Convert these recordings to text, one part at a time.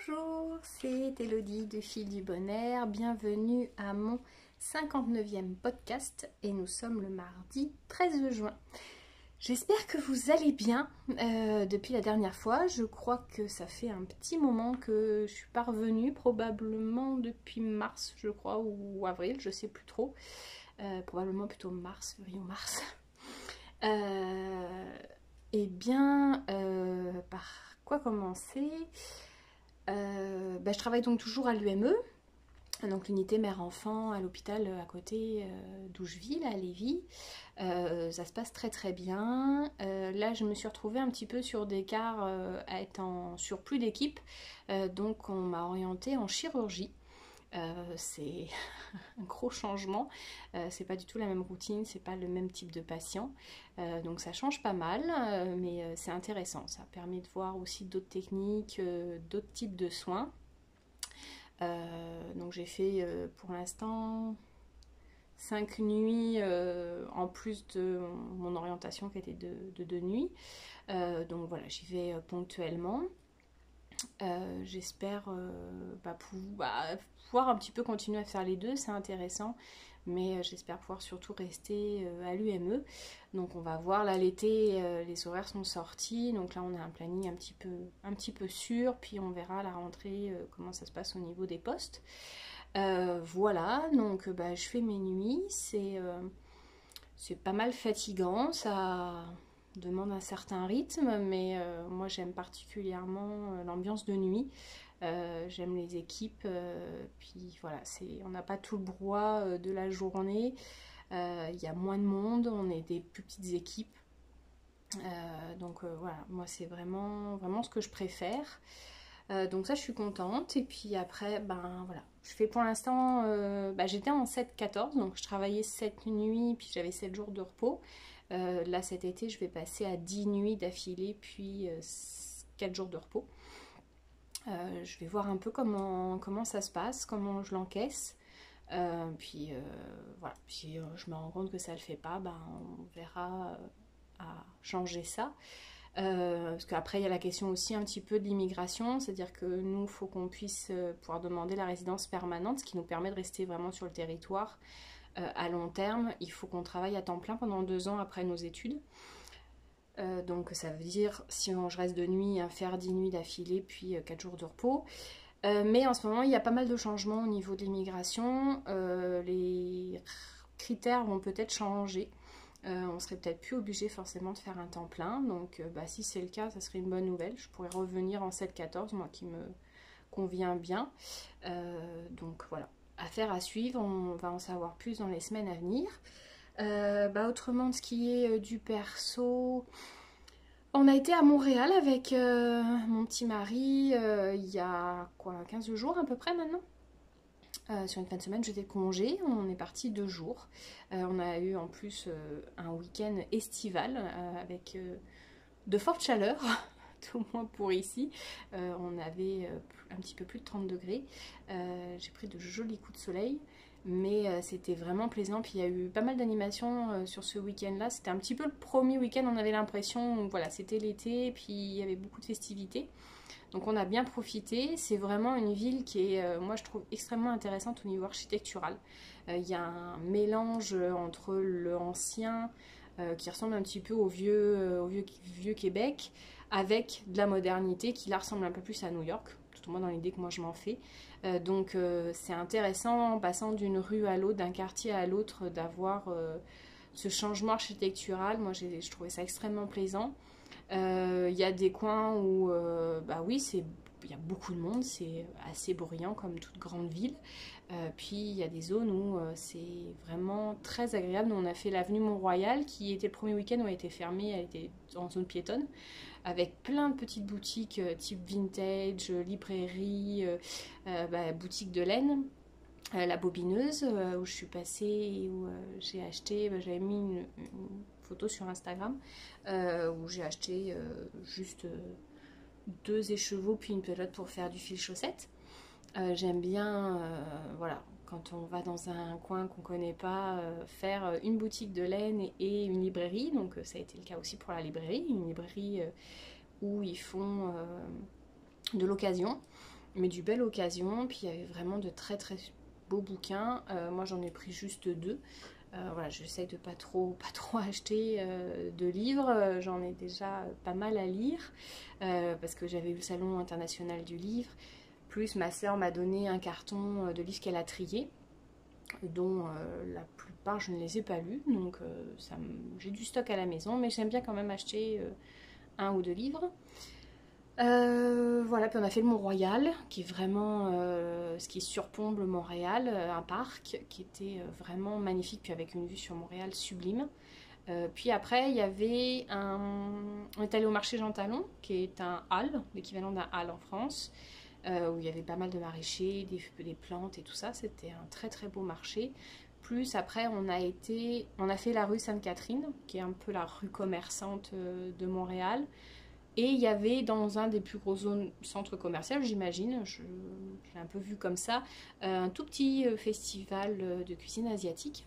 Bonjour, c'est Elodie de Fil du Bonheur. Bienvenue à mon 59e podcast et nous sommes le mardi 13 juin. J'espère que vous allez bien depuis la dernière fois. Je crois que ça fait un petit moment que je suis pas revenue, probablement depuis mars, je crois, ou avril, je sais plus trop. Probablement plutôt mars, février ou mars. Par quoi commencer? Je travaille donc toujours à l'UME, donc l'unité mère-enfant à l'hôpital à côté d'où je vis, là, à Lévis. Ça se passe très très bien. Là, je me suis retrouvée un petit peu sur des quarts à être en surplus d'équipe, donc on m'a orientée en chirurgie. C'est un gros changement, c'est pas du tout la même routine, c'est pas le même type de patient, donc ça change pas mal, mais c'est intéressant, ça permet de voir aussi d'autres techniques, d'autres types de soins. Donc j'ai fait pour l'instant 5 nuits en plus de mon orientation qui était de 2 nuits, donc voilà, j'y vais ponctuellement. J'espère pouvoir un petit peu continuer à faire les deux, c'est intéressant, mais j'espère pouvoir surtout rester à l'UME. Donc on va voir, là l'été, les horaires sont sortis, donc là on a un planning un petit peu sûr, puis on verra à la rentrée comment ça se passe au niveau des postes. Voilà, donc je fais mes nuits, c'est pas mal fatigant, ça demande un certain rythme, mais moi j'aime particulièrement l'ambiance de nuit. J'aime les équipes, puis voilà, on n'a pas tout le brouhaha de la journée, il y a moins de monde, on est des plus petites équipes, donc voilà, moi c'est vraiment ce que je préfère. Donc ça je suis contente, et puis après voilà, je fais pour l'instant, j'étais en 7-14, donc je travaillais 7 nuits puis j'avais 7 jours de repos. Là cet été je vais passer à 10 nuits d'affilée puis 4 jours de repos. Je vais voir un peu comment ça se passe, comment je l'encaisse. Voilà, si je me rends compte que ça le fait pas, on verra à changer ça. Parce qu'après il y a la question aussi un petit peu de l'immigration, c'est-à-dire que nous il faut qu'on puisse pouvoir demander la résidence permanente, ce qui nous permet de rester vraiment sur le territoire à long terme. Il faut qu'on travaille à temps plein pendant 2 ans après nos études, donc ça veut dire si je reste de nuit à faire 10 nuits d'affilée puis 4 jours de repos. Mais en ce moment il y a pas mal de changements au niveau de l'immigration, les critères vont peut-être changer. On serait peut-être plus obligé forcément de faire un temps plein, donc si c'est le cas, ça serait une bonne nouvelle. Je pourrais revenir en 7-14, moi qui me convient bien. Donc voilà, affaire à suivre, on va en savoir plus dans les semaines à venir. Autrement, de ce qui est du perso, on a été à Montréal avec mon petit mari il y a 15 jours à peu près maintenant. Sur une fin de semaine, j'étais congé, on est parti 2 jours. On a eu en plus un week-end estival avec de fortes chaleurs, tout moins pour ici. On avait un petit peu plus de 30 degrés. J'ai pris de jolis coups de soleil, mais c'était vraiment plaisant. Puis il y a eu pas mal d'animations sur ce week-end-là. C'était un petit peu le premier week-end, on avait l'impression, voilà, c'était l'été, puis il y avait beaucoup de festivités. Donc on a bien profité, c'est vraiment une ville qui est, moi je trouve, extrêmement intéressante au niveau architectural. Il y a un mélange entre l'ancien, qui ressemble un petit peu au vieux Québec, avec de la modernité qui là ressemble un peu plus à New York, tout au moins dans l'idée que moi je m'en fais. Donc c'est intéressant, en passant d'une rue à l'autre, d'un quartier à l'autre, d'avoir ce changement architectural. Moi je trouvais ça extrêmement plaisant. Il y a des coins où, il y a beaucoup de monde, c'est assez bruyant comme toute grande ville. Puis il y a des zones où c'est vraiment très agréable. Nous, on a fait l'avenue Mont-Royal, qui était le premier week-end où elle était fermée, elle était en zone piétonne, avec plein de petites boutiques type vintage, librairie, boutique de laine. La Bobineuse, où je suis passée et où j'ai acheté, j'avais mis une photo sur Instagram, où j'ai acheté juste 2 écheveaux puis une pelote pour faire du fil chaussette. J'aime bien, voilà, quand on va dans un coin qu'on connaît pas, faire une boutique de laine et une librairie. Donc ça a été le cas aussi pour la librairie, une librairie où ils font de l'occasion. mais du belle occasion. Puis il y avait vraiment de très très beaux bouquins. Moi j'en ai pris juste 2. Voilà, j'essaye de pas trop acheter de livres. J'en ai déjà pas mal à lire parce que j'avais eu le salon international du livre. Plus ma soeur m'a donné un carton de livres qu'elle a triés, dont la plupart je ne les ai pas lus. Donc j'ai du stock à la maison, mais j'aime bien quand même acheter 1 ou 2 livres. Voilà, puis on a fait le Mont-Royal, qui est vraiment ce qui surplombe le Montréal, un parc qui était vraiment magnifique, puis avec une vue sur Montréal sublime. Puis après, il y avait on est allé au marché Jean Talon, qui est un hall, l'équivalent d'un hall en France, où il y avait pas mal de maraîchers, des plantes et tout ça. C'était un très très beau marché. Plus après, on a fait la rue Sainte-Catherine, qui est un peu la rue commerçante de Montréal. Et il y avait dans un des plus gros centres commerciaux, j'imagine, je l'ai un peu vu comme ça, un tout petit festival de cuisine asiatique.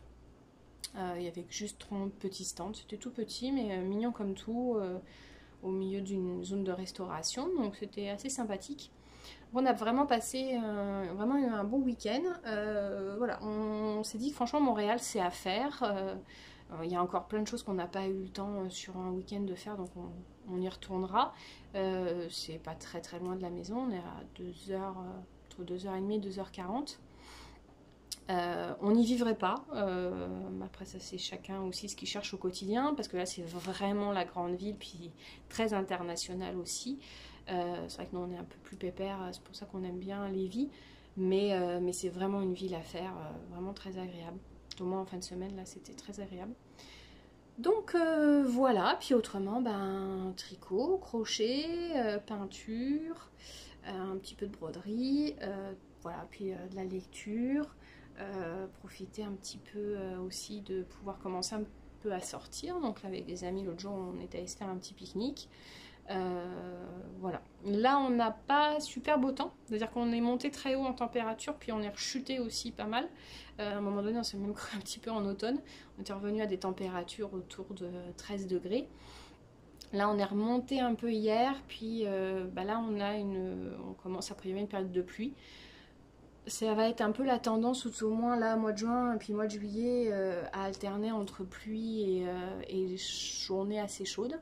Il y avait juste 30 petits stands, c'était tout petit mais mignon comme tout, au milieu d'une zone de restauration, donc c'était assez sympathique. On a vraiment passé vraiment eu un bon week-end. Voilà, on s'est dit que franchement Montréal c'est à faire. Il y a encore plein de choses qu'on n'a pas eu le temps sur un week-end de faire, donc on y retournera. C'est pas très très loin de la maison, on est à 2 heures, entre 2h30 et 2h40. On n'y vivrait pas. Après ça c'est chacun aussi ce qu'il cherche au quotidien, parce que là c'est vraiment la grande ville, puis très internationale aussi. C'est vrai que nous on est un peu plus pépère, c'est pour ça qu'on aime bien Lévis, mais c'est vraiment une ville à faire, vraiment très agréable. Au moins en fin de semaine là c'était très agréable. Donc voilà, puis autrement tricot, crochet, peinture, un petit peu de broderie, voilà, puis de la lecture, profiter un petit peu aussi de pouvoir commencer un peu à sortir. Donc là avec des amis l'autre jour on était allé se faire un petit pique-nique. Voilà. Là on n'a pas super beau temps, c'est-à-dire qu'on est monté très haut en température, puis on est rechuté aussi pas mal. À un moment donné on s'est même cru un petit peu en automne, on était revenu à des températures autour de 13 degrés. Là on est remonté un peu hier, puis là on commence à prévoir une période de pluie. Ça va être un peu la tendance, tout au moins là mois de juin et puis mois de juillet, à alterner entre pluie et journées assez chaudes.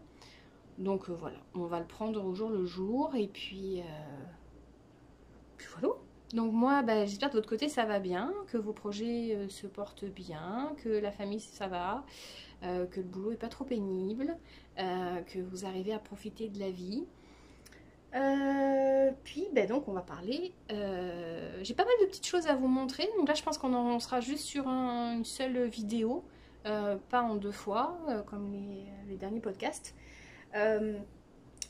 Donc voilà, on va le prendre au jour le jour, et puis voilà. Donc moi, j'espère de votre côté ça va bien, que vos projets se portent bien, que la famille ça va, que le boulot est pas trop pénible, que vous arrivez à profiter de la vie. Puis donc on va parler, j'ai pas mal de petites choses à vous montrer, donc là je pense qu'on sera juste sur une seule vidéo, pas en 2 fois, comme les derniers podcasts.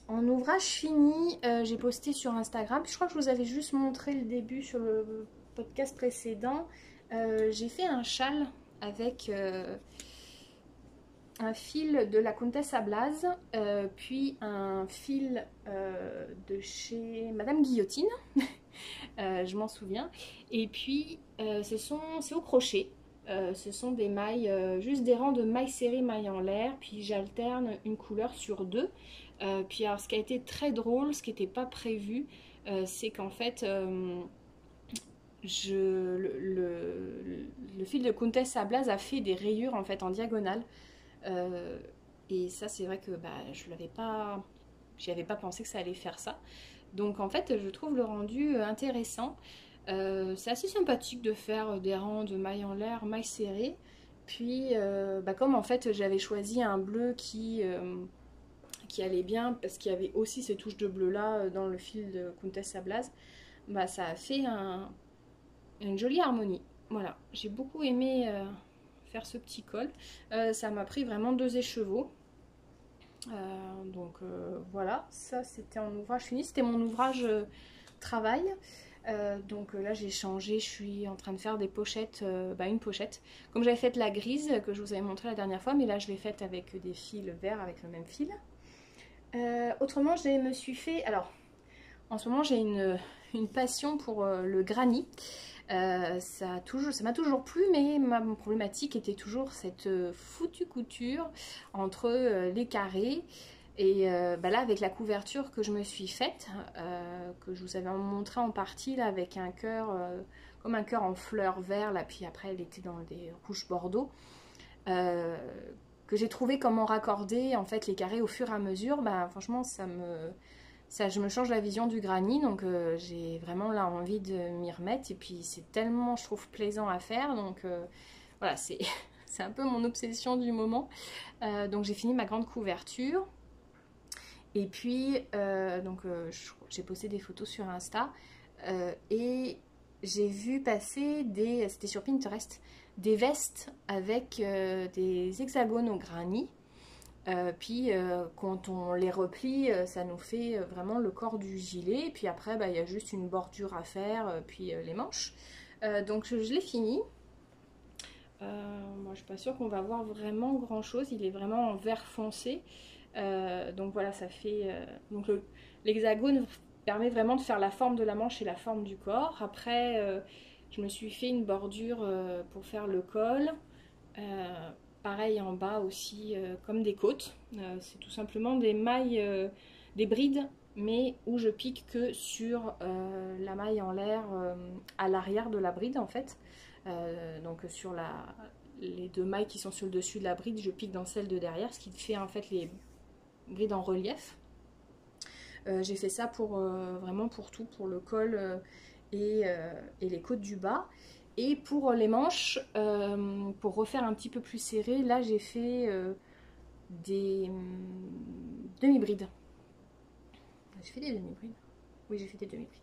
En ouvrage fini, j'ai posté sur Instagram, je crois que je vous avais juste montré le début sur le podcast précédent. J'ai fait un châle avec un fil de la Comtesse à Blaze, puis un fil de chez Madame Guillotine, je m'en souviens, et puis c'est au crochet. Ce sont des mailles, juste des rangs de mailles serrées, mailles en l'air, puis j'alterne une couleur sur 2. Puis alors ce qui a été très drôle, ce qui n'était pas prévu, c'est qu'en fait le fil de Comtesse à Blaze a fait des rayures en fait en diagonale, et ça c'est vrai que j'y avais pas pensé que ça allait faire ça. Donc en fait je trouve le rendu intéressant. C'est assez sympathique de faire des rangs de mailles en l'air, mailles serrées. Puis comme en fait j'avais choisi un bleu qui allait bien, parce qu'il y avait aussi ces touches de bleu là dans le fil de Comtesse à Blaze, ça a fait une jolie harmonie. Voilà, j'ai beaucoup aimé faire ce petit col. Ça m'a pris vraiment 2 écheveaux. Donc voilà, ça c'était en ouvrage fini, c'était mon ouvrage travail. Donc là j'ai changé, je suis en train de faire des pochettes, une pochette comme j'avais fait la grise que je vous avais montré la dernière fois, mais là je l'ai faite avec des fils verts avec le même fil. Autrement je me suis fait, alors en ce moment j'ai une passion pour le granit. Ça m'a toujours plu, mais ma problématique était toujours cette foutue couture entre les carrés Et bah là, avec la couverture que je me suis faite, que je vous avais montré en partie, là, avec un cœur, comme un cœur en fleurs vert, là, puis après elle était dans des rouges bordeaux, euh, que j'ai trouvé comment raccorder en fait les carrés au fur et à mesure, bah franchement je me change la vision du granit, donc j'ai vraiment là envie de m'y remettre, et puis c'est tellement, je trouve, plaisant à faire, donc voilà, c'est c'est un peu mon obsession du moment. Donc j'ai fini ma grande couverture. Et puis, j'ai posté des photos sur Insta et j'ai vu passer c'était sur Pinterest, des vestes avec des hexagones au granit. Quand on les replie, ça nous fait vraiment le corps du gilet. Et puis après, bah, il y a juste une bordure à faire, puis les manches. Donc je l'ai fini. Moi, je suis pas sûre qu'on va voir vraiment grand chose. Il est vraiment en vert foncé. Donc voilà, ça fait. L'hexagone permet vraiment de faire la forme de la manche et la forme du corps. Après, je me suis fait une bordure pour faire le col. Pareil en bas aussi, comme des côtes. C'est tout simplement des mailles, des brides, mais où je pique que sur la maille en l'air, à l'arrière de la bride en fait. Donc sur les deux mailles qui sont sur le dessus de la bride, je pique dans celle de derrière, ce qui fait en fait les brides en relief. J'ai fait ça pour vraiment pour tout, pour le col et les côtes du bas. Et pour les manches, pour refaire un petit peu plus serré, là j'ai fait des demi-brides. J'ai fait des demi-brides. Oui, j'ai fait des demi-brides.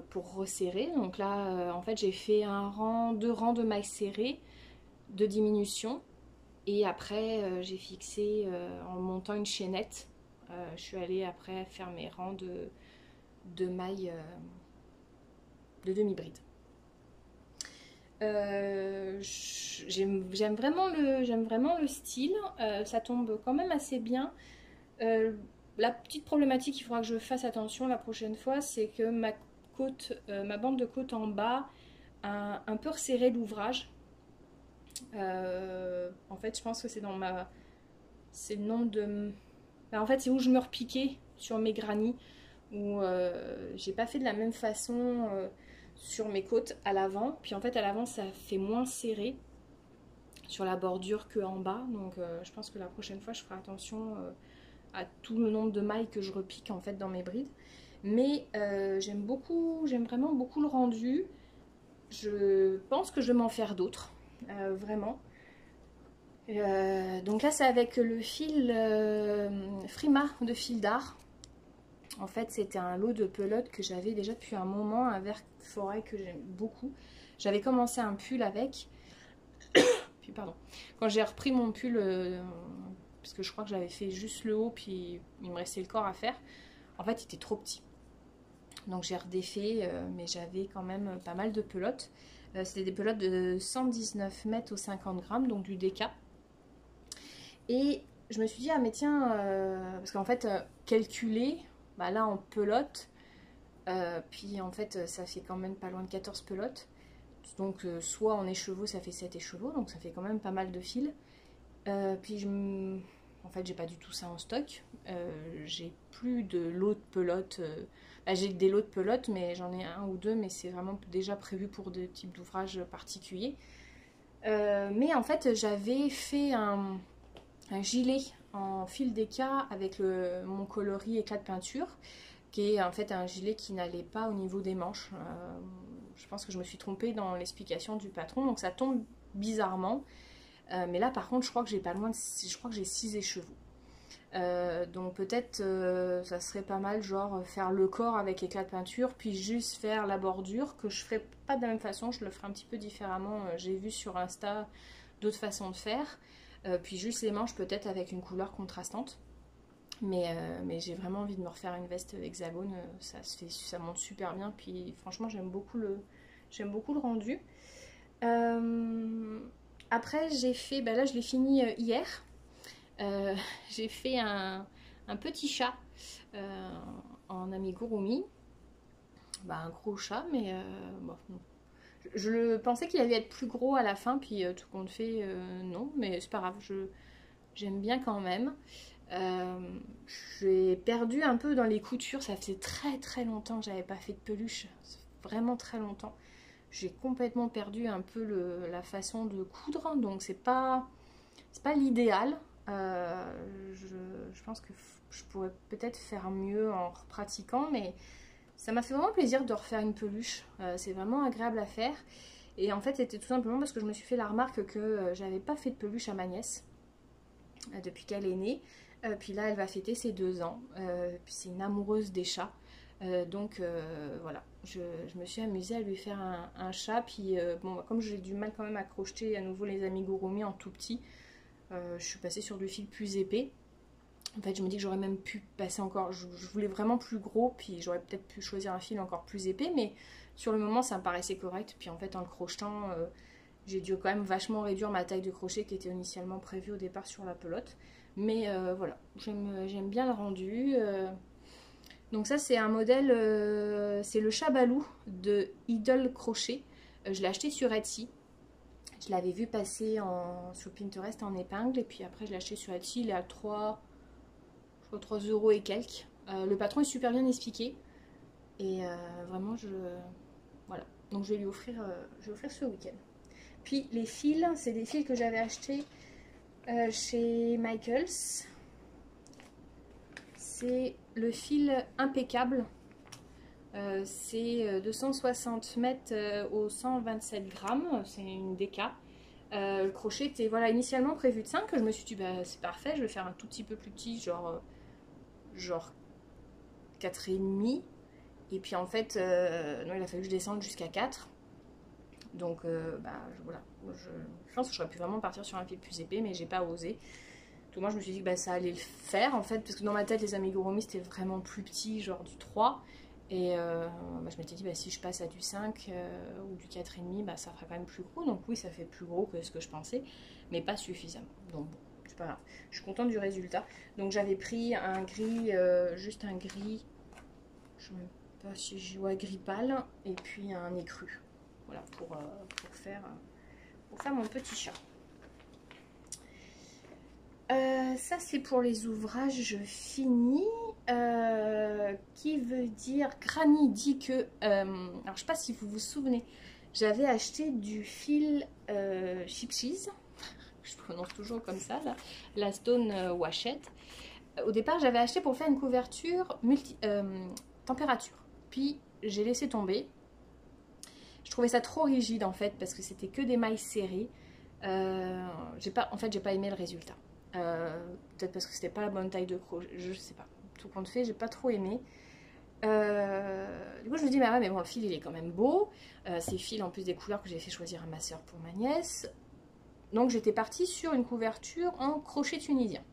Pour resserrer, donc là en fait j'ai fait deux rangs de mailles serrées de diminution, et après j'ai fixé en montant une chaînette. Je suis allée après faire mes rangs de mailles de demi-bride. J'aime vraiment le style, ça tombe quand même assez bien. La petite problématique qu'il faudra que je fasse attention la prochaine fois, c'est que ma bande de côte en bas a un peu resserré l'ouvrage. En fait, je pense que c'est le nombre de... En fait, c'est où je me repiquais sur mes granits, où j'ai pas fait de la même façon sur mes côtes à l'avant. Puis en fait, à l'avant, ça fait moins serré sur la bordure qu'en bas. Donc je pense que la prochaine fois, je ferai attention à tout le nombre de mailles que je repique en fait dans mes brides. Mais j'aime vraiment beaucoup le rendu. Je pense que je vais m'en faire d'autres, vraiment. Donc là c'est avec le fil Frima de fil d'art. En fait c'était un lot de pelote que j'avais déjà depuis un moment, un vert forêt que j'aime beaucoup. J'avais commencé un pull avec, puis pardon, quand j'ai repris mon pull, parce que je crois que j'avais fait juste le haut puis il me restait le corps à faire, en fait il était trop petit. Donc j'ai redéfait, mais j'avais quand même pas mal de pelotes. C'était des pelotes de 119 mètres au 50 grammes, donc du DK. Et je me suis dit, ah mais tiens, parce qu'en fait, calculer, bah là en pelote, puis en fait ça fait quand même pas loin de 14 pelotes. Donc soit en écheveau ça fait 7 écheveaux, donc ça fait quand même pas mal de fils. En fait j'ai pas du tout ça en stock. J'ai plus de lots de pelotes. J'ai des lots de pelotes, mais j'en ai un ou deux, mais c'est vraiment déjà prévu pour des types d'ouvrages particuliers. Mais en fait j'avais fait un gilet en fil DK avec mon coloris éclat de peinture, qui est en fait un gilet qui n'allait pas au niveau des manches. Je pense que je me suis trompée dans l'explication du patron, donc ça tombe bizarrement. Mais là par contre je crois que j'ai pas loin de... Je crois que j'ai 6 écheveaux. Donc peut-être ça serait pas mal, genre faire le corps avec éclat de peinture, puis juste faire la bordure, que je ferai pas de la même façon, je le ferai un petit peu différemment. J'ai vu sur Insta d'autres façons de faire. Puis juste les manches peut-être avec une couleur contrastante. Mais j'ai vraiment envie de me refaire une veste hexagone, ça monte super bien. Puis franchement j'aime beaucoup le rendu. Après j'ai fait, là je l'ai fini hier. J'ai fait un petit chat en amigurumi. Un gros chat, mais bon, je pensais qu'il allait être plus gros à la fin, puis tout compte fait, non, mais c'est pas grave, j'aime bien quand même. J'ai perdu un peu dans les coutures, ça faisait très longtemps que j'avais pas fait de peluche, vraiment très longtemps. J'ai complètement perdu un peu la façon de coudre, donc c'est pas l'idéal. Je pense que je pourrais peut-être faire mieux en pratiquant, mais ça m'a fait vraiment plaisir de refaire une peluche. C'est vraiment agréable à faire. Et en fait, c'était tout simplement parce que je me suis fait la remarque que j'avais pas fait de peluche à ma nièce depuis qu'elle est née. Puis là, elle va fêter ses 2 ans. Puis c'est une amoureuse des chats. Donc voilà, je me suis amusée à lui faire un chat. Puis bon, comme j'ai du mal quand même à crocheter à nouveau les amigurumi en tout petit, je suis passée sur du fil plus épais. En fait, je me dis que j'aurais même pu passer encore. Je voulais vraiment plus gros, puis j'aurais peut-être pu choisir un fil encore plus épais, mais sur le moment, ça me paraissait correct. Puis en fait, en le crochetant, j'ai dû quand même vachement réduire ma taille de crochet qui était initialement prévue au départ sur la pelote. Mais voilà, j'aime bien le rendu. Donc ça, c'est un modèle, c'est le Chabalou de Idle Crochet. Je l'ai acheté sur Etsy. Je l'avais vu passer sur Pinterest en épingle, et puis après je l'ai acheté sur Etsy. Il est à 3 € et quelques. Le patron est super bien expliqué. Et vraiment, voilà. Donc je vais lui offrir, ce week-end. Puis les fils, c'est des fils que j'avais achetés chez Michaels. C'est le fil impeccable. C'est 260 mètres au 127 grammes. C'est une DK. Le crochet était voilà, initialement prévu de 5. Je me suis dit, bah, c'est parfait, je vais faire un tout petit peu plus petit, genre 4,5. Et puis en fait, non, il a fallu que je descende jusqu'à 4. Donc voilà, je pense que j'aurais pu vraiment partir sur un fil plus épais, mais j'ai pas osé. Tout moi je me suis dit que bah, ça allait le faire en fait, parce que dans ma tête les amigurumi c'était vraiment plus petit, genre du 3. Et je m'étais dit bah, si je passe à du 5 ou du 4,5, bah, ça fera quand même plus gros. Donc oui, ça fait plus gros que ce que je pensais, mais pas suffisamment. Donc bon, c'est pas grave. Je suis contente du résultat. Donc j'avais pris un gris, juste un gris, je sais même pas si je vois gris pâle, et puis un écru. Voilà, pour faire mon petit chat. Ça c'est pour les ouvrages finis. Qui veut dire, Granny dit que, alors je sais pas si vous vous souvenez, j'avais acheté du fil Chic Cheese, je prononce toujours comme ça là, la Stone Washette. Au départ j'avais acheté pour faire une couverture température, puis j'ai laissé tomber. Je trouvais ça trop rigide en fait parce que c'était que des mailles serrées. J'ai pas aimé le résultat. Peut-être parce que c'était pas la bonne taille de crochet, je sais pas. Tout compte fait, j'ai pas trop aimé. Du coup, je me dis, bah ouais, mais bon, le fil il est quand même beau. Ces fils en plus des couleurs que j'ai fait choisir à ma soeur pour ma nièce. Donc, j'étais partie sur une couverture en crochet tunisien.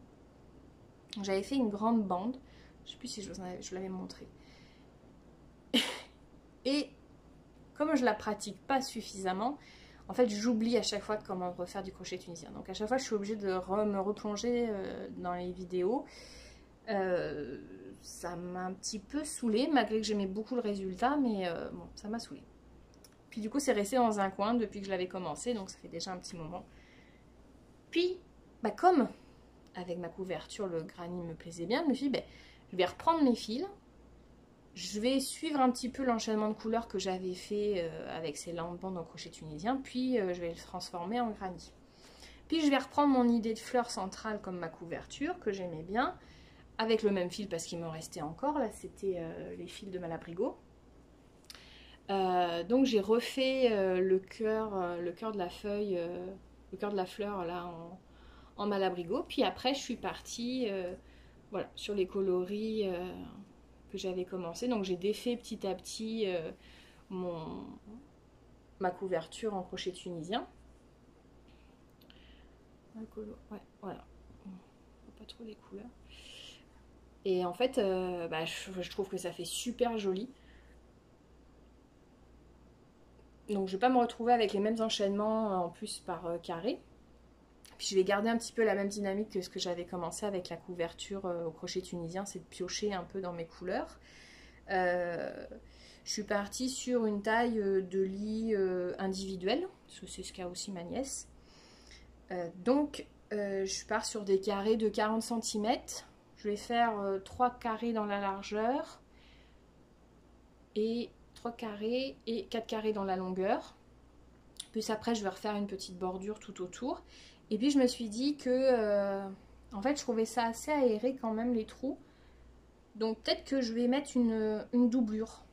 J'avais fait une grande bande. Je sais plus si je vous l'avais montré. Et comme je la pratique pas suffisamment, en fait, j'oublie à chaque fois comment refaire du crochet tunisien. Donc, à chaque fois, je suis obligée de me replonger dans les vidéos. Ça m'a un petit peu saoulée, malgré que j'aimais beaucoup le résultat, mais bon, ça m'a saoulée. Puis du coup, c'est resté dans un coin depuis que je l'avais commencé, donc ça fait déjà un petit moment. Puis, bah, comme avec ma couverture, le granny me plaisait bien, je me suis dit, bah, je vais reprendre mes fils, je vais suivre un petit peu l'enchaînement de couleurs que j'avais fait avec ces longues bandes en crochet tunisien, puis je vais le transformer en granny. Puis je vais reprendre mon idée de fleur centrale comme ma couverture, que j'aimais bien, avec le même fil parce qu'il me restait encore, là c'était les fils de Malabrigo. Donc j'ai refait le cœur de la feuille, le cœur de la fleur là en Malabrigo. Puis après je suis partie voilà, sur les coloris que j'avais commencé. Donc j'ai défait petit à petit ma couverture en crochet tunisien. Ouais, voilà. Pas trop les couleurs. Et en fait, je trouve que ça fait super joli. Donc je vais pas me retrouver avec les mêmes enchaînements en plus par carré. Puis je vais garder un petit peu la même dynamique que ce que j'avais commencé avec la couverture au crochet tunisien, c'est de piocher un peu dans mes couleurs. Je suis partie sur une taille de lit individuelle, parce que c'est ce qu'a aussi ma nièce. Donc je pars sur des carrés de 40 cm. Je vais faire 3 carrés dans la largeur et 3 carrés et 4 carrés dans la longueur. Puis après, je vais refaire une petite bordure tout autour. Et puis, je me suis dit que, en fait, je trouvais ça assez aéré quand même, les trous. Donc, peut-être que je vais mettre une doublure.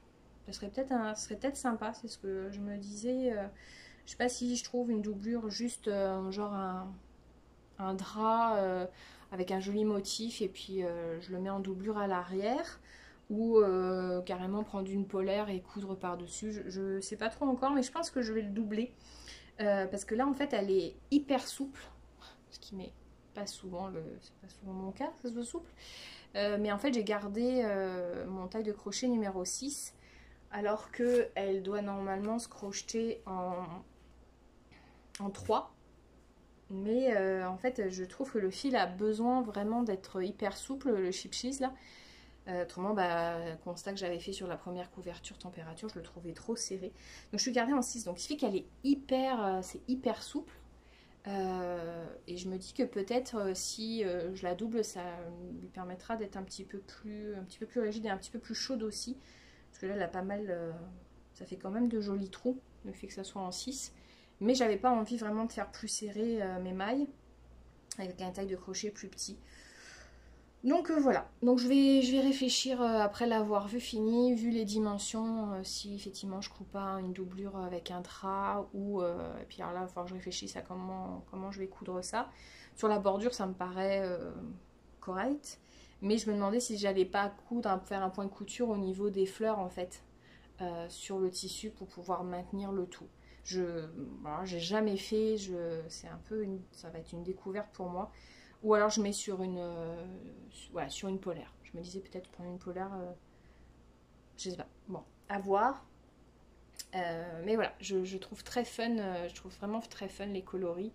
Ce serait peut-être sympa, c'est ce que je me disais. Je sais pas si je trouve une doublure juste genre un drap avec un joli motif et puis je le mets en doublure à l'arrière ou carrément prendre une polaire et coudre par-dessus. Je sais pas trop encore, mais je pense que je vais le doubler parce que là en fait elle est hyper souple, ce qui n'est pas souvent c'est pas souvent mon cas, ça se veut souple. Mais en fait j'ai gardé mon taille de crochet numéro 6 alors qu'elle doit normalement se crocheter en 3. Mais en fait, je trouve que le fil a besoin vraiment d'être hyper souple, le chip cheese là. Autrement, constat que j'avais fait sur la première couverture température, je le trouvais trop serré. Donc je suis gardée en 6. Donc il suffit qu'elle est c'est hyper souple. Et je me dis que peut-être si je la double, ça lui permettra d'être un petit peu plus rigide et un petit peu plus chaude aussi. Parce que là, elle a pas mal. Ça fait quand même de jolis trous, le fait que ça soit en 6. Mais j'avais pas envie vraiment de faire plus serré mes mailles avec un taille de crochet plus petit. Donc voilà, donc je vais réfléchir après l'avoir vu fini, vu les dimensions, si effectivement je coupe pas une doublure avec un drap ou et puis alors là il va falloir que je réfléchisse à comment je vais coudre ça. Sur la bordure ça me paraît correct, mais je me demandais si j'allais pas faire un point de couture au niveau des fleurs en fait sur le tissu pour pouvoir maintenir le tout. J'ai jamais fait, ça va être une découverte pour moi. Ou alors je mets sur une polaire. Je me disais peut-être prendre une polaire, je sais pas. Bon, à voir. Mais voilà, je trouve très fun, je trouve vraiment très fun les coloris.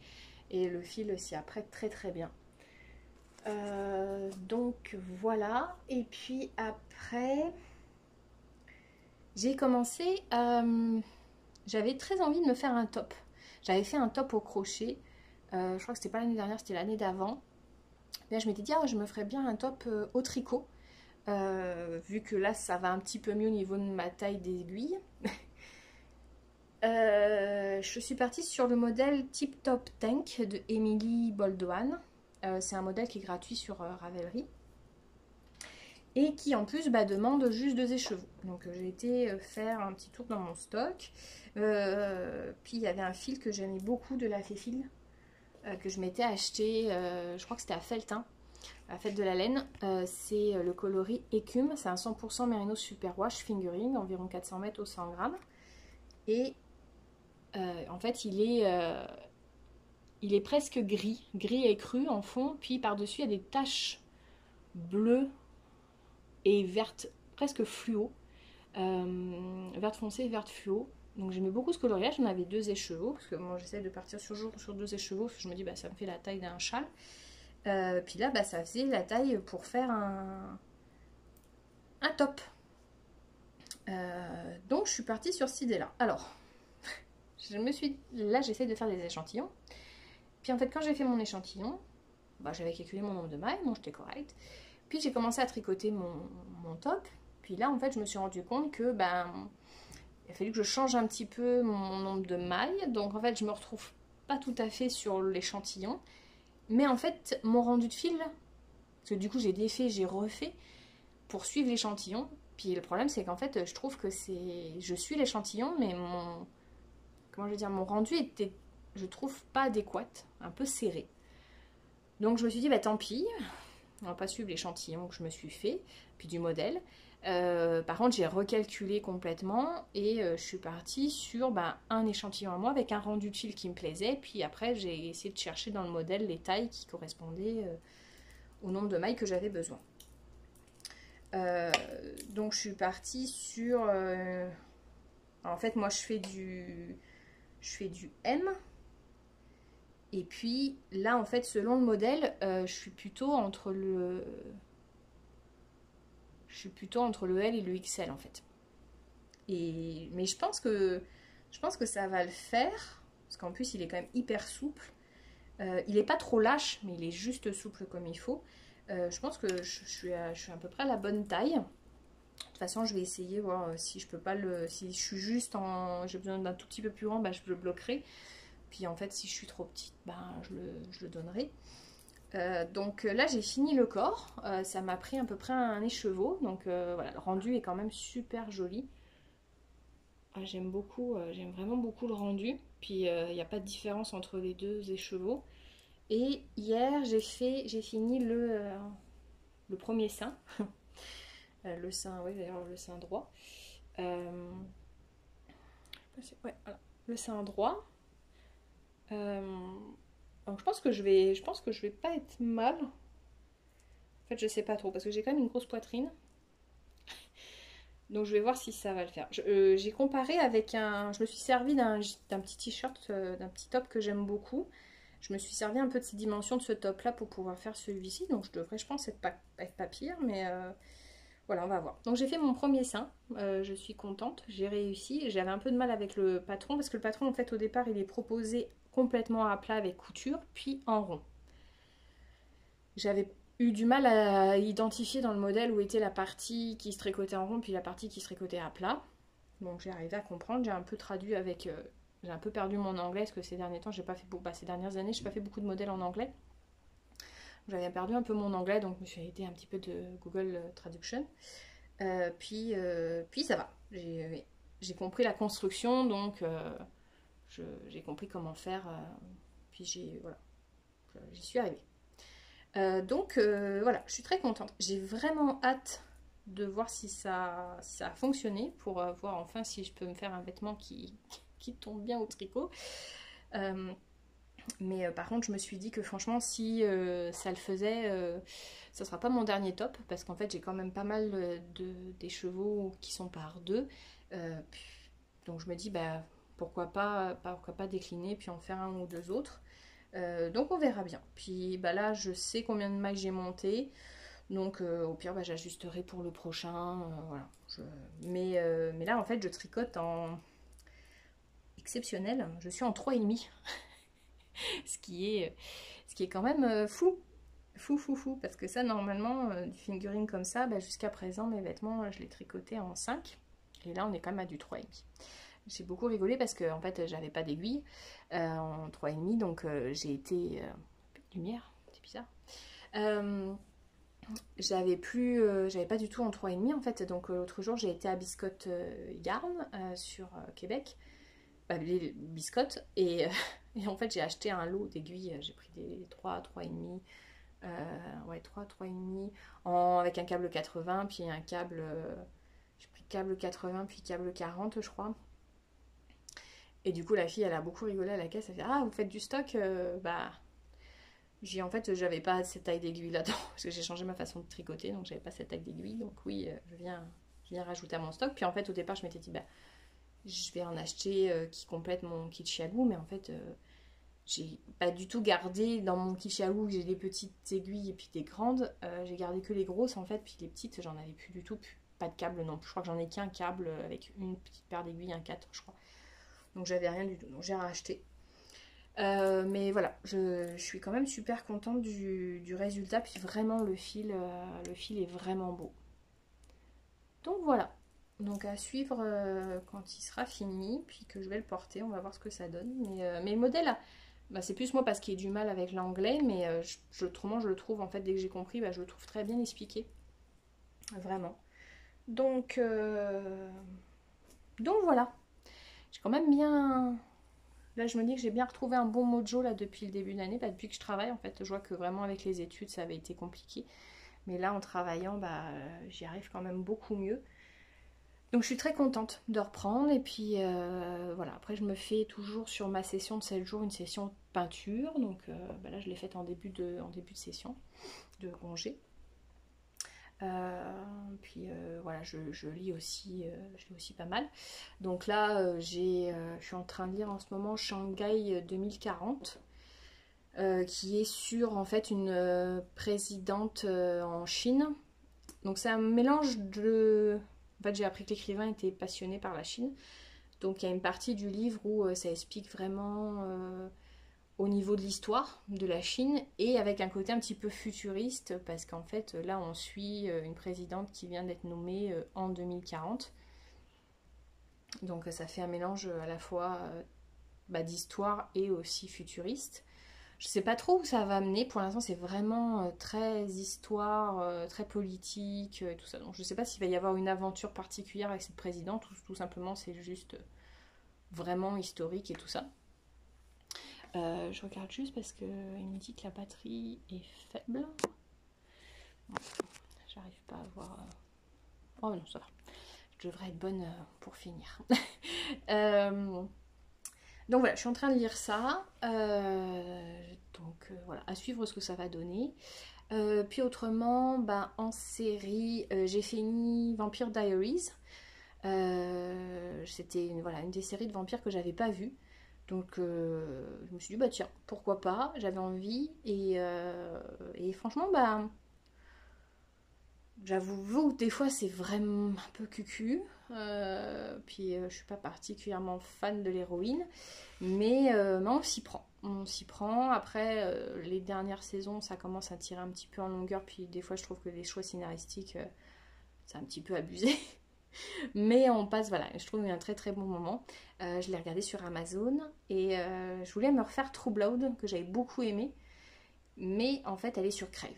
Et le fil s'y apprête très très bien. Donc voilà. Et puis après, j'ai commencé... j'avais très envie de me faire un top. J'avais fait un top au crochet. Je crois que c'était pas l'année dernière, c'était l'année d'avant. Là, je m'étais dit, je me ferais bien un top au tricot. Vu que là, ça va un petit peu mieux au niveau de ma taille d'aiguille. Je suis partie sur le modèle Tip Top Tank de Emily Boldoan. C'est un modèle qui est gratuit sur Ravelry. Et qui en plus demande juste 2 écheveaux. Donc j'ai été faire un petit tour dans mon stock. Puis il y avait un fil que j'aimais beaucoup de la Féfil. Que je m'étais acheté, je crois que c'était à Feltin, à la fête de la laine. C'est le coloris écume, c'est un 100% Mérinos Superwash Fingering, environ 400 mètres au 100 grammes. Et en fait, il est presque gris et cru en fond, puis par-dessus, il y a des taches bleues et vertes, presque fluo, verte foncée et verte fluo. Donc j'aimais beaucoup ce coloriage, j'en avais 2 écheveaux, parce que moi j'essaie de partir sur 2 écheveaux, parce que je me dis ça me fait la taille d'un châle. Puis là ça faisait la taille pour faire un top. Donc je suis partie sur cette idée là. Alors, là j'essaie de faire des échantillons. Puis en fait quand j'ai fait mon échantillon, j'avais calculé mon nombre de mailles, bon j'étais correcte. Puis j'ai commencé à tricoter mon top. Puis là en fait je me suis rendu compte que il a fallu que je change un petit peu mon nombre de mailles. Donc en fait, je me retrouve pas tout à fait sur l'échantillon. Mais en fait, mon rendu de fil, parce que du coup j'ai défait, j'ai refait pour suivre l'échantillon. Puis le problème c'est qu'en fait, je trouve que je suis l'échantillon, mais mon rendu était, je trouve, pas adéquat, un peu serré. Donc je me suis dit, tant pis, on va pas suivre l'échantillon que je me suis fait, puis du modèle. Par contre j'ai recalculé complètement et je suis partie sur un échantillon à moi avec un rendu de fil qui me plaisait, puis après j'ai essayé de chercher dans le modèle les tailles qui correspondaient au nombre de mailles que j'avais besoin. Donc je suis partie sur en fait moi je fais du M, et puis là en fait selon le modèle je suis plutôt entre le L et le XL en fait. Mais je pense que ça va le faire, parce qu'en plus il est quand même hyper souple. Il n'est pas trop lâche, mais il est juste souple comme il faut. Je pense que je suis à peu près à la bonne taille. De toute façon, je vais essayer, voir si je peux pas le... Si je suis juste en... J'ai besoin d'un tout petit peu plus grand, bah, je le bloquerai. Puis en fait, si je suis trop petite, bah, je le donnerai. Donc là, j'ai fini le corps. Ça m'a pris à peu près un écheveau. Donc voilà, le rendu est quand même super joli. Ah, j'aime beaucoup, j'aime vraiment beaucoup le rendu. Puis il n'y a pas de différence entre les deux écheveaux. Et hier, j'ai fini le premier sein. Le sein, oui, d'ailleurs, le sein droit. Ouais, voilà, le sein droit. Donc je pense que je vais pas être mal. En fait, je sais pas trop parce que j'ai quand même une grosse poitrine. Donc je vais voir si ça va le faire. J'ai comparé avec un... Je me suis servi d'un petit t-shirt, d'un petit top que j'aime beaucoup. Je me suis servi un peu de ces dimensions de ce top là pour pouvoir faire celui-ci. Donc je devrais, je pense, être pas pire. Mais voilà, on va voir. Donc j'ai fait mon premier sein. Je suis contente. J'ai réussi. J'avais un peu de mal avec le patron parce que le patron, en fait, au départ, il est proposé complètement à plat avec couture, puis en rond. J'avais eu du mal à identifier dans le modèle où était la partie qui se tricotait en rond puis la partie qui se tricotait à plat. Donc j'ai arrivé à comprendre, j'ai un peu traduit avec... j'ai un peu perdu mon anglais parce que ces derniers temps, j'ai pas fait ces dernières années, j'ai pas fait beaucoup de modèles en anglais. J'avais perdu un peu mon anglais, donc je me suis aidée un petit peu de Google Traduction. Puis ça va, j'ai compris la construction, donc j'ai compris comment faire. Puis voilà, j'y suis arrivée. Donc voilà, je suis très contente. J'ai vraiment hâte de voir si ça a fonctionné pour voir enfin si je peux me faire un vêtement qui tombe bien au tricot. Mais par contre, je me suis dit que franchement, si ça le faisait, ça sera pas mon dernier top parce qu'en fait, j'ai quand même pas mal des chevaux qui sont par deux. Donc je me dis, bah, pourquoi pas décliner puis en faire un ou deux autres. Donc on verra bien. Puis bah là, je sais combien de mailles j'ai monté. Donc au pire, bah, j'ajusterai pour le prochain. Voilà. Mais là, en fait, je tricote en exceptionnel. Je suis en 3,5. ce qui est quand même fou. Fou. Parce que ça, normalement, du fingering comme ça, bah, jusqu'à présent, mes vêtements, je les tricotais en 5. Et là, on est quand même à du 3,5. J'ai beaucoup rigolé parce que en fait j'avais pas d'aiguille en 3,5, donc j'ai été lumière, c'est bizarre. J'avais pas du tout en 3,5 en fait, donc l'autre jour j'ai été à Biscotte Yarn sur Québec, les biscottes, et en fait j'ai acheté un lot d'aiguilles, j'ai pris des 3,5, ouais 3,5 avec un câble 80, puis un câble, j'ai pris câble 80 puis câble 40 je crois. Et du coup, la fille, elle a beaucoup rigolé à la caisse. Elle fait: Ah, vous faites du stock? Bah, en fait, j'avais pas cette taille d'aiguille là-dedans. Parce que j'ai changé ma façon de tricoter. Donc, j'avais pas cette taille d'aiguille. Donc, oui, je viens rajouter à mon stock. Puis, en fait, au départ, je m'étais dit: Bah, je vais en acheter qui complète mon kit Chiago. Mais en fait, j'ai pas du tout gardé dans mon kit Chiago. J'ai des petites aiguilles et puis des grandes. J'ai gardé que les grosses, en fait. Puis, les petites, j'en avais plus du tout. Pas de câble non plus. Je crois que j'en ai qu'un câble avec une petite paire d'aiguilles, un 4, je crois. Donc j'avais rien du tout, donc j'ai racheté. Mais voilà, je suis quand même super contente du résultat. Puis vraiment le fil est vraiment beau. Donc voilà, donc à suivre quand il sera fini, puis que je vais le porter, on va voir ce que ça donne. Mais le modèle, bah, c'est plus moi parce qu'il y a du mal avec l'anglais, mais autrement je le trouve, en fait, dès que j'ai compris, bah, je le trouve très bien expliqué. Vraiment. Donc voilà. J'ai quand même bien... Là, je me dis que j'ai bien retrouvé un bon mojo là depuis le début de l'année. Bah, depuis que je travaille, en fait, je vois que vraiment avec les études, ça avait été compliqué. Mais là, en travaillant, bah, j'y arrive quand même beaucoup mieux. Donc, je suis très contente de reprendre. Et puis, voilà. Après, je me fais toujours sur ma session de 7 jours une session peinture. Donc, bah, là, je l'ai faite en début de session de congé. Puis voilà, je lis aussi pas mal. Donc là, je suis en train de lire en ce moment Shanghai 2040, qui est sur en fait une présidente en Chine. Donc c'est un mélange de... En fait, j'ai appris que l'écrivain était passionné par la Chine. Donc il y a une partie du livre où ça explique vraiment au niveau de l'histoire de la Chine et avec un côté un petit peu futuriste parce qu'en fait là on suit une présidente qui vient d'être nommée en 2040. Donc ça fait un mélange à la fois d'histoire et aussi futuriste. Je sais pas trop où ça va mener. Pour l'instant, c'est vraiment très histoire, très politique, tout ça. Donc, je sais pas s'il va y avoir une aventure particulière avec cette présidente ou tout simplement c'est juste vraiment historique et tout ça. Je regarde juste parce qu'il me dit que la batterie est faible. Bon, j'arrive pas à voir. Oh non, ça va. Je devrais être bonne pour finir. Donc voilà, je suis en train de lire ça. Donc voilà, à suivre ce que ça va donner. Puis autrement, en série, j'ai fini Vampire Diaries. C'était une des séries de vampires que j'avais pas vues. Donc je me suis dit, tiens, pourquoi pas, j'avais envie. Et franchement, j'avoue que des fois c'est vraiment un peu cucu. Puis je suis pas particulièrement fan de l'héroïne. Mais on s'y prend. On s'y prend. Après, les dernières saisons, ça commence à tirer un petit peu en longueur. Puis des fois, je trouve que les choix scénaristiques, c'est un petit peu abusé. Mais on passe, voilà, je trouve un très très bon moment. Je l'ai regardé sur Amazon. Et je voulais me refaire True Blood, que j'avais beaucoup aimé. Mais en fait, elle est sur Crave.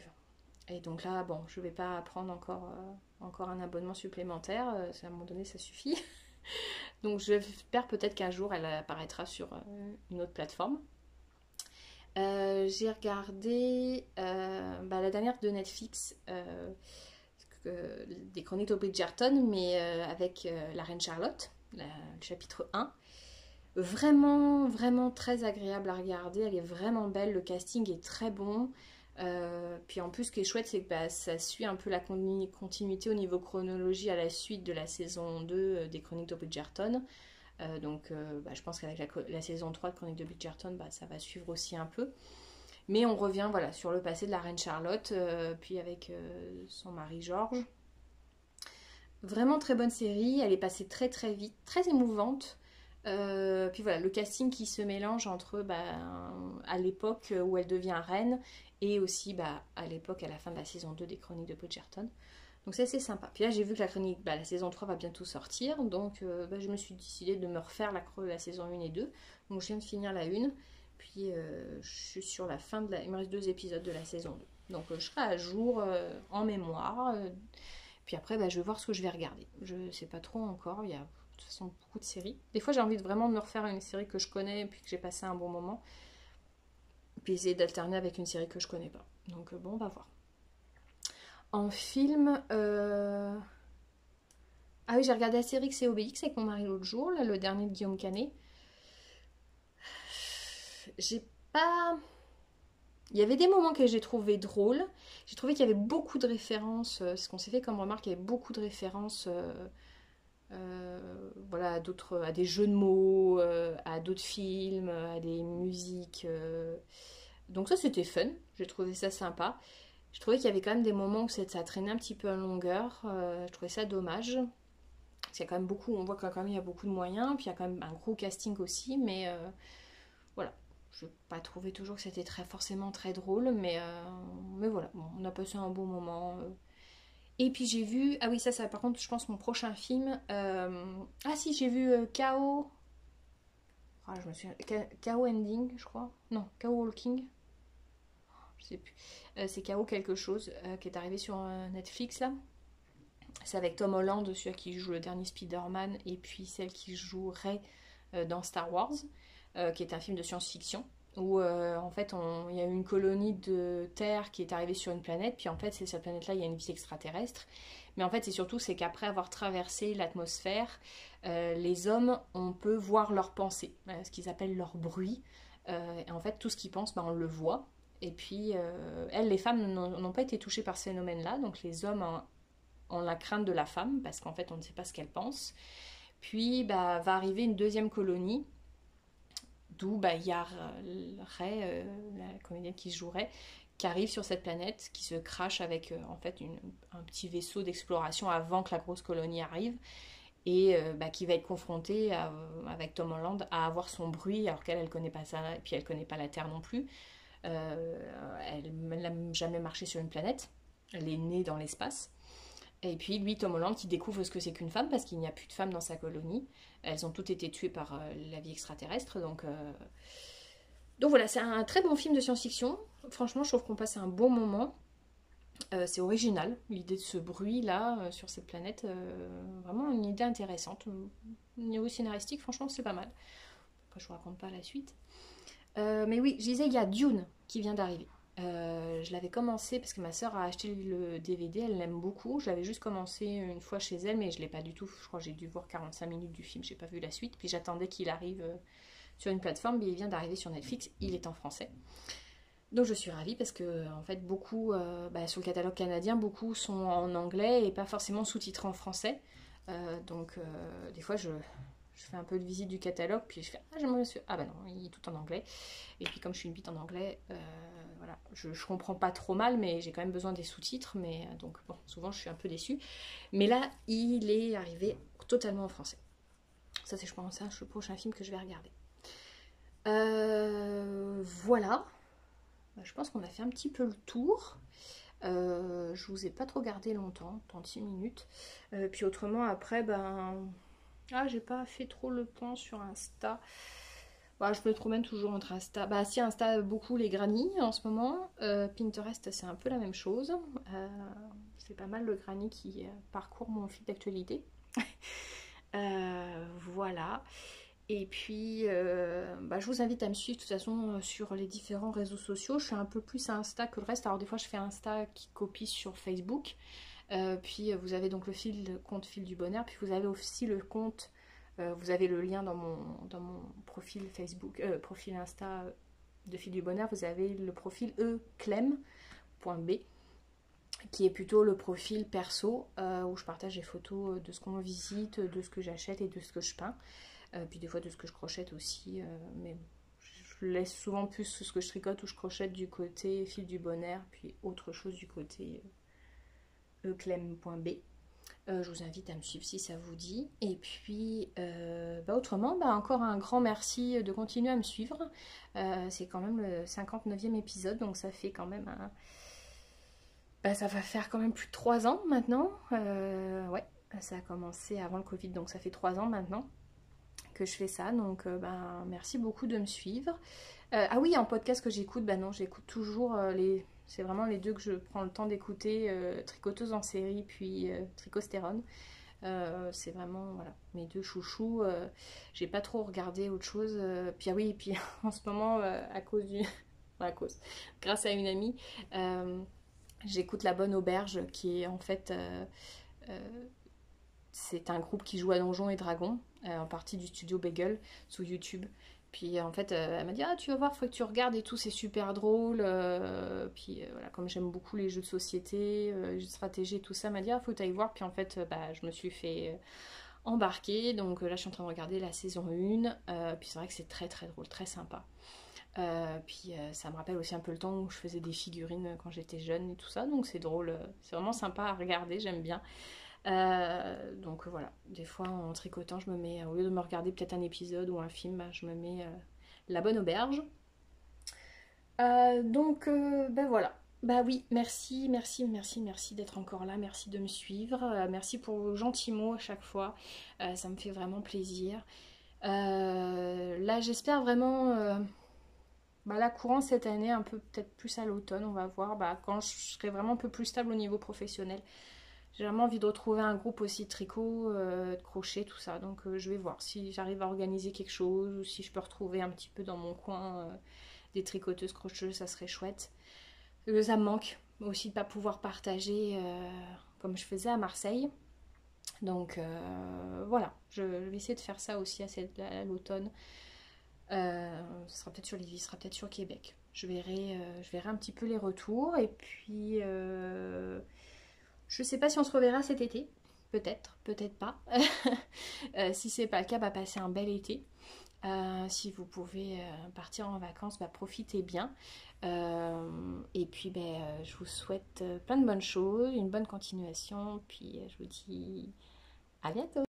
Et donc là, bon, je vais pas prendre encore un abonnement supplémentaire. À un moment donné, ça suffit. Donc j'espère peut-être qu'un jour elle apparaîtra sur une autre plateforme. J'ai regardé la dernière de Netflix, des Chroniques de Bridgerton, mais avec la reine Charlotte, le chapitre 1. Vraiment, vraiment très agréable à regarder, elle est vraiment belle, le casting est très bon. Puis en plus, ce qui est chouette, c'est que ça suit un peu la continuité au niveau chronologie à la suite de la saison 2 des Chroniques de Bridgerton. Donc je pense qu'avec la saison 3 de Chroniques de Bridgerton, ça va suivre aussi un peu. Mais on revient voilà, sur le passé de la reine Charlotte, puis avec son mari George. Vraiment très bonne série, elle est passée très très vite, très émouvante. Puis voilà, le casting qui se mélange entre à l'époque où elle devient reine et aussi à l'époque, à la fin de la saison 2 des Chroniques de Bridgerton. Donc c'est assez sympa. Puis là, j'ai vu que la saison 3 va bientôt sortir, donc je me suis décidée de me refaire la saison 1 et 2. Donc je viens de finir la 1, puis je suis sur la fin il me reste 2 épisodes de la saison 2. Donc je serai à jour en mémoire. Puis après, je vais voir ce que je vais regarder. Je ne sais pas trop encore, il y a de toute façon beaucoup de séries. Des fois, j'ai envie de vraiment me refaire une série que je connais, puis que j'ai passé un bon moment. Puis essayer d'alterner avec une série que je connais pas. Donc on va voir. En film, ah oui, j'ai regardé Astérix et Obélix avec mon mari l'autre jour, là, le dernier de Guillaume Canet. J'ai pas... Il y avait des moments que j'ai trouvé drôles. J'ai trouvé qu'il y avait beaucoup de références. Ce qu'on s'est fait comme remarque, il y avait beaucoup de références à des jeux de mots, à d'autres films, à des musiques. Donc ça, c'était fun. J'ai trouvé ça sympa. Je trouvais qu'il y avait quand même des moments où ça traînait un petit peu en longueur. Je trouvais ça dommage. Parce qu'il y a quand même beaucoup, on voit quand même il y a beaucoup de moyens, puis il y a quand même un gros casting aussi, mais voilà. Je n'ai pas trouvé toujours que c'était forcément très drôle, mais voilà, bon, on a passé un bon moment. Et puis j'ai vu, ah oui, ça par contre, je pense mon prochain film. Ah si, j'ai vu KO. Ah, je me souviens. KO Ending, je crois. Non, KO Walking. Je sais plus. C'est KO quelque chose qui est arrivé sur Netflix là. C'est avec Tom Holland, celui qui joue le dernier Spider-Man, et puis celle qui jouerait dans Star Wars, qui est un film de science-fiction, où en fait il y a une colonie de Terre qui est arrivée sur une planète, puis en fait c'est cette planète-là, il y a une vie extraterrestre. Mais en fait c'est qu'après avoir traversé l'atmosphère, les hommes, on peut voir leurs pensées, ce qu'ils appellent leur bruit. Et en fait tout ce qu'ils pensent, on le voit. Et puis elles, les femmes, n'ont pas été touchées par ce phénomène-là, donc les hommes ont la crainte de la femme, parce qu'en fait on ne sait pas ce qu'elle pense. Puis va arriver une deuxième colonie, d'où il y a Ray, la comédienne qui jouerait, qui arrive sur cette planète, qui se crache avec en fait un petit vaisseau d'exploration avant que la grosse colonie arrive. et qui va être confrontée avec Tom Holland à avoir son bruit alors qu'elle elle connaît pas ça et puis elle connaît pas la Terre non plus. Elle n'a jamais marché sur une planète, elle est née dans l'espace. Et puis lui, Tom Holland, qui découvre ce que c'est qu'une femme parce qu'il n'y a plus de femmes dans sa colonie. Elles ont toutes été tuées par la vie extraterrestre. Donc voilà, c'est un très bon film de science-fiction. Franchement, je trouve qu'on passe un bon moment. C'est original, l'idée de ce bruit-là sur cette planète. Vraiment une idée intéressante. Au niveau scénaristique, franchement, c'est pas mal. Après, je vous raconte pas la suite. Mais oui, je disais, il y a Dune qui vient d'arriver. Je l'avais commencé parce que ma soeur a acheté le DVD, elle l'aime beaucoup. Je l'avais juste commencé une fois chez elle, mais je l'ai pas du tout. Je crois que j'ai dû voir 45 minutes du film, j'ai pas vu la suite. Puis j'attendais qu'il arrive sur une plateforme, mais il vient d'arriver sur Netflix, il est en français. Donc je suis ravie parce que en fait beaucoup sur le catalogue canadien, beaucoup sont en anglais et pas forcément sous-titrés en français. Des fois je fais un peu de visite du catalogue, puis je fais ah j'aimerais ah bah non, il est tout en anglais. Et puis comme je suis une bite en anglais, voilà, je comprends pas trop mal, mais j'ai quand même besoin des sous-titres, mais donc bon, souvent je suis un peu déçue. Mais là, il est arrivé totalement en français. Ça c'est je pense le prochain film que je vais regarder. Voilà. Je pense qu'on a fait un petit peu le tour. Je vous ai pas trop gardé longtemps, 36 minutes. Puis autrement, après, j'ai pas fait trop le point sur Insta. Je me promène toujours entre Insta. Si, Insta, beaucoup les granny en ce moment. Pinterest, c'est un peu la même chose. C'est pas mal le granny qui parcourt mon fil d'actualité. Voilà. Et puis, je vous invite à me suivre de toute façon sur les différents réseaux sociaux. Je suis un peu plus à Insta que le reste. Alors des fois, je fais Insta qui copie sur Facebook. Puis vous avez donc le compte Fil du Bonheur. Puis vous avez aussi le compte, vous avez le lien dans mon profil Facebook, profil Insta de Fil du Bonheur. Vous avez le profil eclem.b qui est plutôt le profil perso où je partage les photos de ce qu'on visite, de ce que j'achète et de ce que je peins. Puis des fois de ce que je crochette aussi, mais je laisse souvent plus ce que je tricote ou je crochette du côté Fil du Bonheur, puis autre chose du côté eclem.b. Je vous invite à me suivre si ça vous dit. Et puis autrement, encore un grand merci de continuer à me suivre. C'est quand même le 59e épisode, donc ça fait quand même ça va faire quand même plus de 3 ans maintenant. Ouais, ça a commencé avant le Covid, donc ça fait 3 ans maintenant que je fais ça, donc merci beaucoup de me suivre. Ah oui, en podcast que j'écoute, non, j'écoute toujours c'est vraiment les deux que je prends le temps d'écouter, Tricoteuse en série puis Tricostérone. C'est vraiment voilà, mes deux chouchous. J'ai pas trop regardé autre chose. Puis en ce moment, grâce à une amie, j'écoute La Bonne Auberge, qui est en fait c'est un groupe qui joue à Donjons et Dragons, en partie du studio Bagel, sous YouTube. Puis en fait, elle m'a dit ah tu vas voir, faut que tu regardes et tout, c'est super drôle. Voilà, comme j'aime beaucoup les jeux de société, jeux de stratégie et tout ça, elle m'a dit ah faut que tu ailles voir. Puis en fait, je me suis fait embarquer. Donc là, je suis en train de regarder la saison 1. Puis c'est vrai que c'est très très drôle, très sympa. Ça me rappelle aussi un peu le temps où je faisais des figurines quand j'étais jeune et tout ça. Donc c'est drôle, c'est vraiment sympa à regarder, j'aime bien. Donc voilà, des fois en tricotant, je me mets, au lieu de me regarder peut-être un épisode ou un film, je me mets La Bonne Auberge. Voilà. Oui, merci d'être encore là, merci de me suivre, merci pour vos gentils mots à chaque fois, ça me fait vraiment plaisir. Là, j'espère vraiment la courant cette année, un peu peut-être plus à l'automne, on va voir, quand je serai vraiment un peu plus stable au niveau professionnel. J'ai vraiment envie de retrouver un groupe aussi de tricot, de crochet, tout ça. Donc je vais voir si j'arrive à organiser quelque chose ou si je peux retrouver un petit peu dans mon coin des tricoteuses, crocheteuses, ça serait chouette. Ça me manque aussi de ne pas pouvoir partager comme je faisais à Marseille. Donc voilà, je vais essayer de faire ça aussi à l'automne. Ce sera peut-être sur Lévis, ce sera peut-être sur Québec. Je verrai un petit peu les retours et puis... je sais pas si on se reverra cet été, peut-être, peut-être pas. Si c'est pas le cas, passez un bel été. Si vous pouvez partir en vacances, profitez bien. Et puis je vous souhaite plein de bonnes choses, une bonne continuation. Puis je vous dis à bientôt.